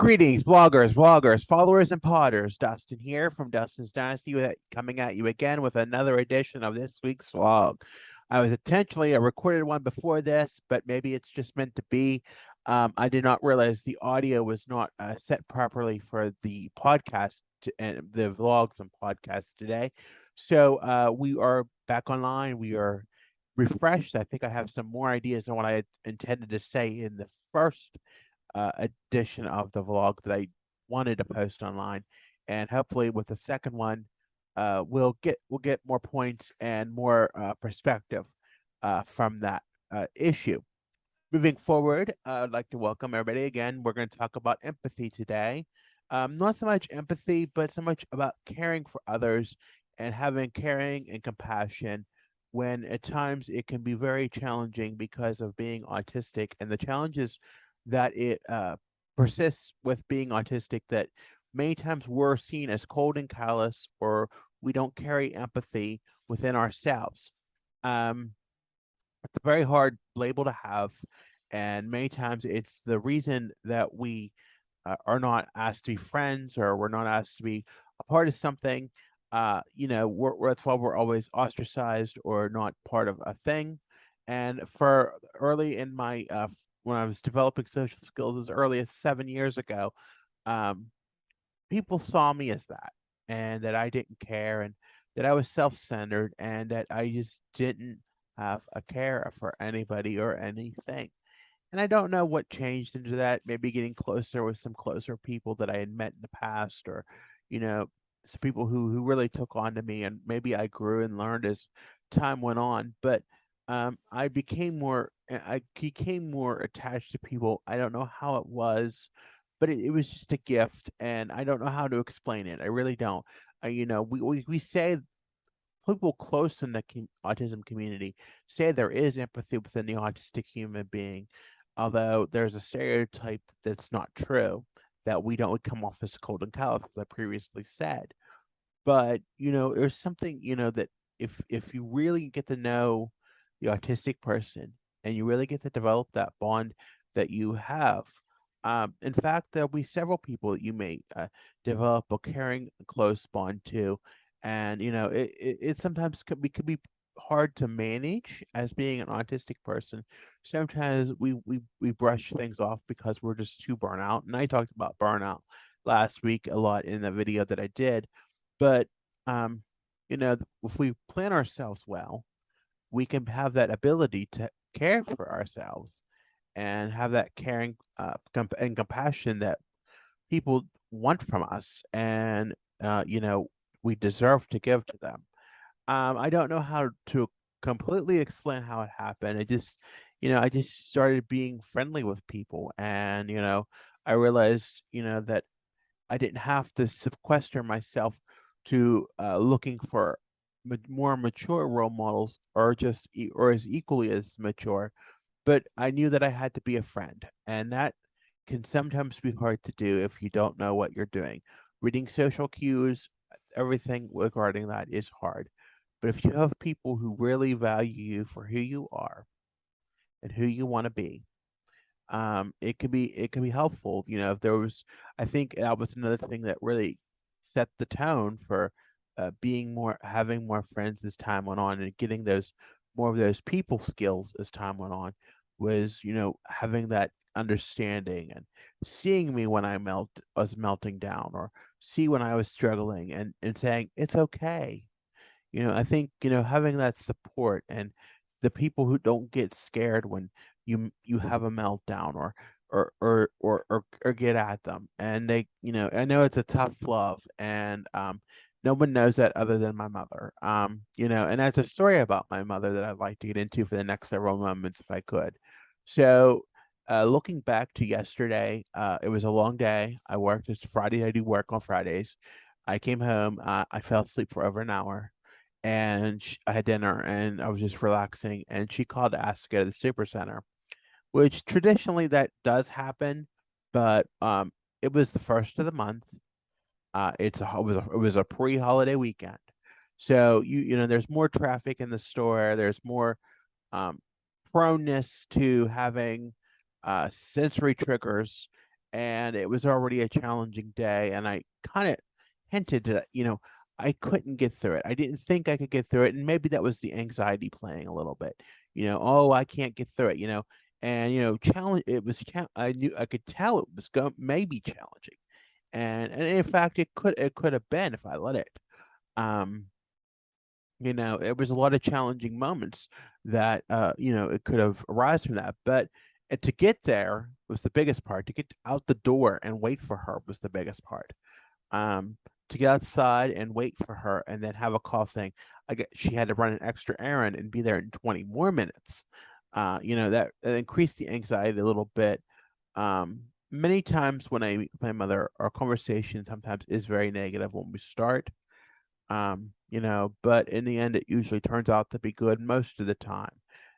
Greetings, bloggers, vloggers, followers, and podders. Dustin here from Dustin's Dynasty, coming at you again with another edition of this week's vlog. I was intentionally a recorded one before this, but maybe it's just meant to be. I did not realize the audio was not set properly for the podcast and the vlogs and podcasts today. So we are back online. We are refreshed. I think I have some more ideas on what I had intended to say in the first edition of the vlog that I wanted to post online, and hopefully with the second one, we'll get more points and more perspective from that issue. Moving forward, I'd like to welcome everybody again. We're going to talk about empathy today. Not so much empathy, but so much about caring for others and having caring and compassion when at times it can be very challenging because of being autistic and the challenges that it persists with being autistic, that many times we're seen as cold and callous, or we don't carry empathy within ourselves. Um, it's a very hard label to have, and many times it's the reason that we are not asked to be friends, or we're not asked to be a part of something. That's why we're always ostracized or not part of a thing. And for early in my when I was developing social skills as early as 7 years ago, um, people saw me as that, and that I didn't care, and that I was self-centered, and that I just didn't have a care for anybody or anything. And I don't know what changed into that. Maybe getting closer with some closer people that I had met in the past, or, you know, some people who really took on to me, and maybe I grew and learned as time went on. But I became more attached to people. I don't know how it was, but it was just a gift, and I don't know how to explain it. I really don't. We say people close in the autism community say there is empathy within the autistic human being, although there's a stereotype that's not true, that we don't come off as cold and callous, as I previously said. But there's something that if you really get to know the autistic person, and you really get to develop that bond that you have. In fact, there'll be several people that you may develop a caring, close bond to, and it sometimes could be hard to manage as being an autistic person. Sometimes we brush things off because we're just too burnt out, and I talked about burnout last week a lot in the video that I did. But um, if we plan ourselves well, we can have that ability to care for ourselves and have that caring and compassion that people want from us, and we deserve to give to them. I don't know how to completely explain how it happened. I just started being friendly with people, and I realized that I didn't have to sequester myself to looking for more mature role models, or or as equally as mature, but I knew that I had to be a friend, and that can sometimes be hard to do if you don't know what you're doing. Reading social cues, everything regarding that is hard. But if you have people who really value you for who you are and who you want to be, it can be helpful. If there was, I think that was another thing that really set the tone for having more friends as time went on, and getting those more of those people skills as time went on, was having that understanding, and seeing me when was melting down, or see when I was struggling, and saying it's okay. I think, having that support, and the people who don't get scared when you have a meltdown, or get at them, and I know it's a tough love, and no one knows that other than my mother. And that's a story about my mother that I'd like to get into for the next several moments if I could. So looking back to yesterday, it was a long day. I worked. It's Friday. I do work on Fridays. I came home. I fell asleep for over an hour, and I had dinner, and I was just relaxing. And she called to ask to go to the super center, which traditionally that does happen, but it was the first of the month. It was a pre-holiday weekend, so there's more traffic in the store. There's more um proneness to having sensory triggers, and it was already a challenging day, and I kind of hinted that, I couldn't get through it. I didn't think I could get through it, and maybe that was the anxiety playing a little bit. Oh, I can't get through it. And challenge. It was. I knew I could tell it was maybe challenging, and in fact, it could have been if I let it. Um, it was a lot of challenging moments that it could have arise from that, but to get there was the biggest part. To get out the door and wait for her was the biggest part. um, to get outside and wait for her and then have a call saying she had to run an extra errand and be there in 20 more minutes. That increased the anxiety a little bit. Many times when I meet my mother, our conversation sometimes is very negative when we start. But in the end, it usually turns out to be good most of the time.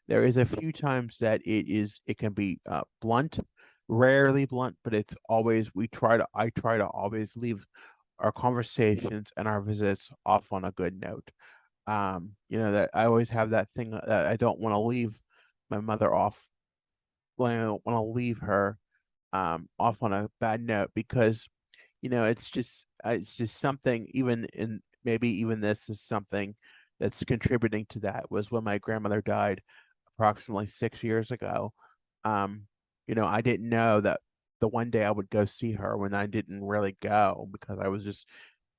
There is a few times that it can be blunt, rarely blunt, but it's always I try to always leave our conversations and our visits off on a good note. That I always have that thing that I don't want to leave my mother off. I don't want to leave her off on a bad note because it's just something. Even in maybe even this is something that's contributing to that was when my grandmother died approximately 6 years ago. um I didn't know that the one day I would go see her when I didn't really go because I was just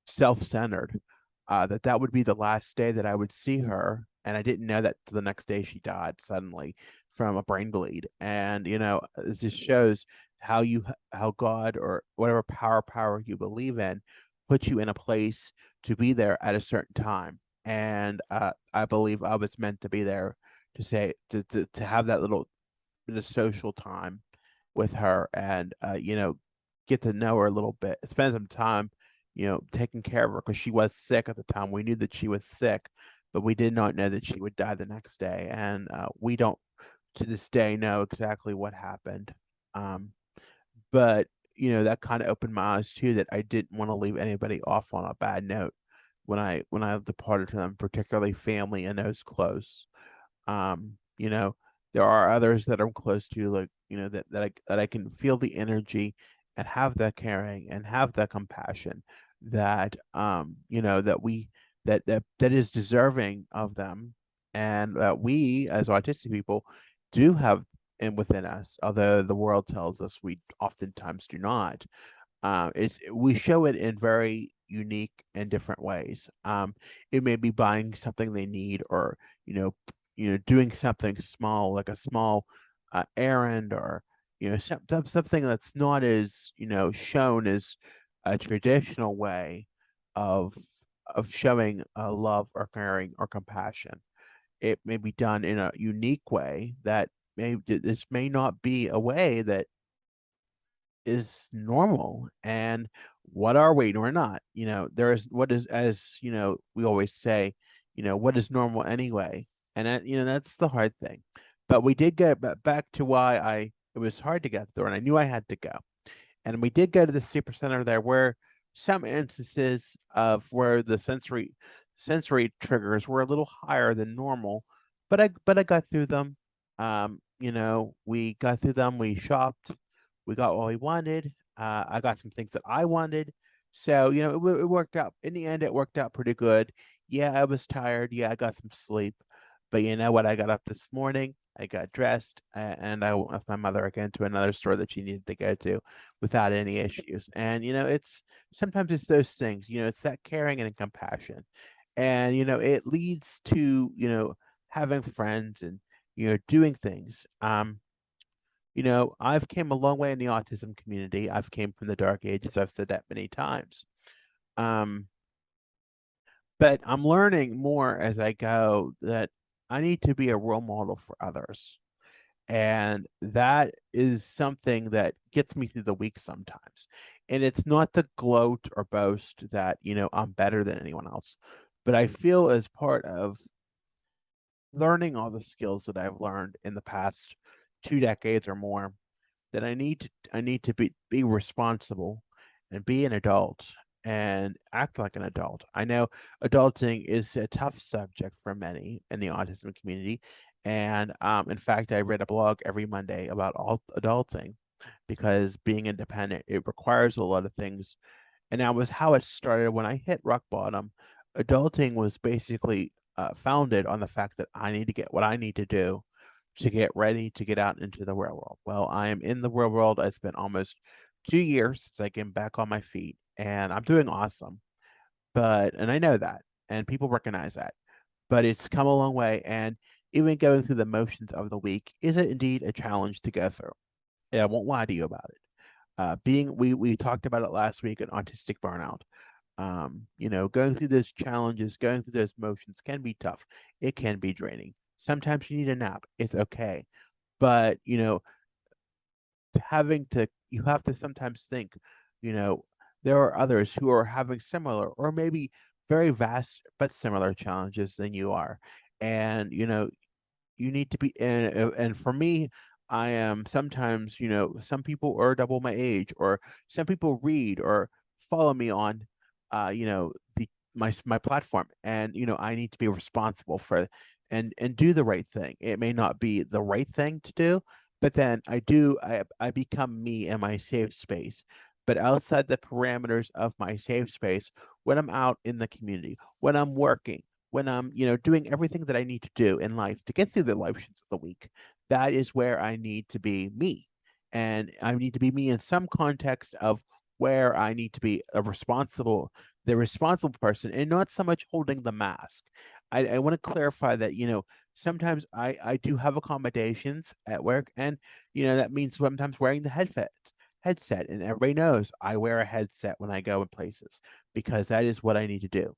self-centered, that would be the last day that I would see her, and I didn't know that the next day she died suddenly from a brain bleed. And it just shows how God or whatever power you believe in puts you in a place to be there at a certain time. And I believe I was meant to be there to say to have that little bit of social time with her and get to know her a little bit, spend some time taking care of her because she was sick at the time. We knew that she was sick, but we did not know that she would die the next day, and we don't to this day know exactly what happened. um but that kind of opened my eyes too, that I didn't want to leave anybody off on a bad note when I departed from them, particularly family and those close. um you know there are others that I'm close to, like that I can feel the energy and have that caring and have that compassion that that is deserving of them, and that we as autistic people do have in within us, although the world tells us we oftentimes do not. It's We show it in very unique and different ways. It may be buying something they need, or doing something small, like a small errand, or something that's not as shown as a traditional way of showing love or caring or compassion. It may be done in a unique way that this may not be a way that is normal. And what are we or not? There is what is, as we always say, what is normal anyway? And that's the hard thing. But we did get back to why it was hard to get there, and I knew I had to go. And we did go to the super center there, where some instances of where the sensory triggers were a little higher than normal, but I got through them. We got through them. We shopped. We got what we wanted. I got some things that I wanted. So, it worked out. In the end, it worked out pretty good. Yeah, I was tired. Yeah, I got some sleep. But you know what? I got up this morning. I got dressed, and I went with my mother again to another store that she needed to go to without any issues. And, it's sometimes it's those things, it's that caring and compassion. And, it leads to, having friends and, doing things. I've came a long way in the autism community. I've came from the dark ages. I've said that many times. Um, but I'm learning more as I go that I need to be a role model for others. And that is something that gets me through the week sometimes. And it's not to gloat or boast that, I'm better than anyone else, but I feel as part of learning all the skills that I've learned in the past 2 decades or more, that I need to be responsible and be an adult and act like an adult. I know adulting is a tough subject for many in the autism community, and in fact, I read a blog every Monday about all adulting. because being independent, it requires a lot of things. And that was how it started when I hit rock bottom. Adulting was basically founded on the fact that I need to get what I need to do to get ready to get out into the real world. Well, I am in the real world. It's been almost 2 years since I came back on my feet, and I'm doing awesome. And I know that, and people recognize that. But it's come a long way, and even going through the motions of the week is it indeed a challenge to go through. Yeah, I won't lie to you about it. Being we talked about it last week in autistic burnout. Going through those challenges, going through those motions can be tough. It can be draining. Sometimes you need a nap. It's okay. But, you have to sometimes think, you know, there are others who are having similar or maybe very vast but similar challenges than you are. And, you need to be and for me, I am sometimes, some people are double my age, or some people read or follow me on the my platform, and I need to be responsible for and do the right thing. It may not be the right thing to do, but then I become me in my safe space. But outside the parameters of my safe space, when I'm out in the community, when I'm working, when I'm, doing everything that I need to do in life to get through the life shits of the week, that is where I need to be me. And I need to be me in some context of where I need to be the responsible person, and not so much holding the mask. I want to clarify that, sometimes I do have accommodations at work, and, that means sometimes wearing the headset. And everybody knows I wear a headset when I go in places because that is what I need to do.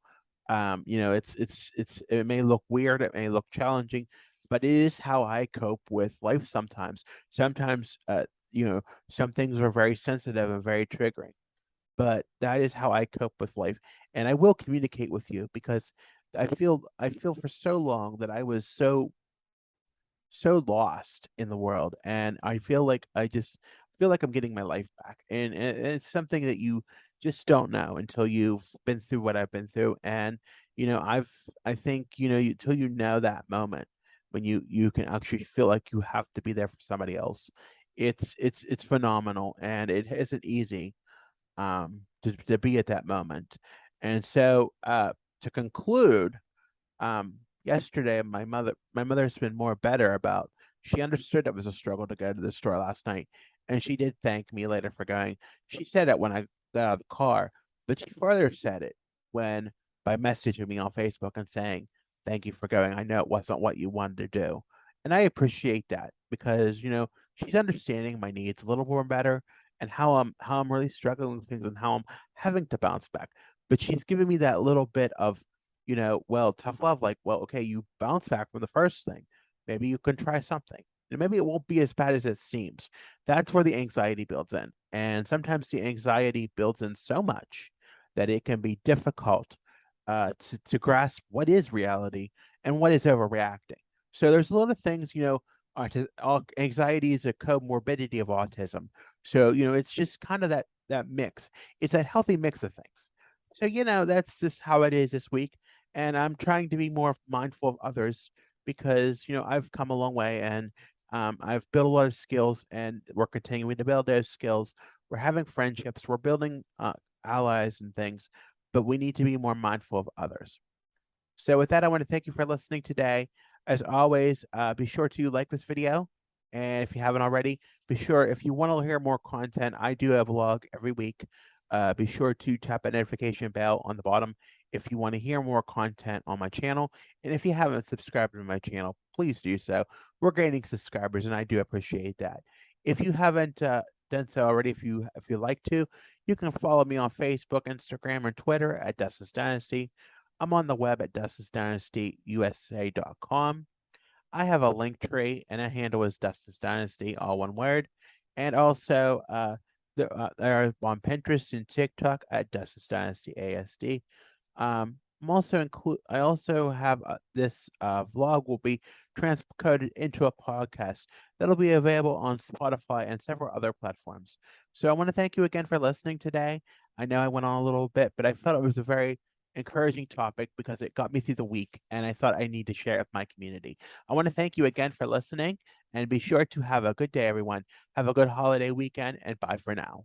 It may look weird, it may look challenging, but it is how I cope with life sometimes. Sometimes, some things are very sensitive and very triggering, but that is how I cope with life. And I will communicate with you because I feel for so long that I was so lost in the world, and I feel like I just feel like I'm getting my life back, and it's something that you just don't know until you've been through what I've been through. And I think until you know that moment when you can actually feel like you have to be there for somebody else. It's phenomenal, and it isn't easy to be at that moment. And so to conclude, yesterday my mother's been more better about, she understood it was a struggle to go to the store last night, and she did thank me later for going. She said it when I got out of the car, but she further said it when by messaging me on Facebook and saying, "Thank you for going. I know it wasn't what you wanted to do." And I appreciate that because, she's understanding my needs a little more better, and how I'm really struggling with things and how I'm having to bounce back. But she's giving me that little bit of, well, tough love, like, well, okay, you bounce back from the first thing. Maybe you can try something. And maybe it won't be as bad as it seems. That's where the anxiety builds in. And sometimes the anxiety builds in so much that it can be difficult to grasp what is reality and what is overreacting. So there's a lot of things, anxiety is a comorbidity of autism. So, it's just kind of that mix. It's a healthy mix of things. So, that's just how it is this week. And I'm trying to be more mindful of others because, I've come a long way, and I've built a lot of skills, and we're continuing to build those skills. We're having friendships, we're building allies and things, but we need to be more mindful of others. So with that, I want to thank you for listening today. As always, be sure to like this video. And if you haven't already, be sure, if you want to hear more content, I do a vlog every week. Be sure to tap that notification bell on the bottom if you want to hear more content on my channel. And if you haven't subscribed to my channel, please do so. We're gaining subscribers, and I do appreciate that. If you haven't done so already, if you like to, you can follow me on Facebook, Instagram, or Twitter at Dustin's Dynasty. I'm on the web at dustinsdynastyusa.com. I have a link tree, and that handle is Dustin's Dynasty, all one word. And also, they're on Pinterest and TikTok at Dustin's Dynasty ASD. I also have this vlog will be transcoded into a podcast that'll be available on Spotify and several other platforms. So I want to thank you again for listening today. I know I went on a little bit, but I felt it was a very encouraging topic because it got me through the week and I thought I need to share it with my community. I want to thank you again for listening and be sure to have a good day, everyone. Have a good holiday weekend and bye for now.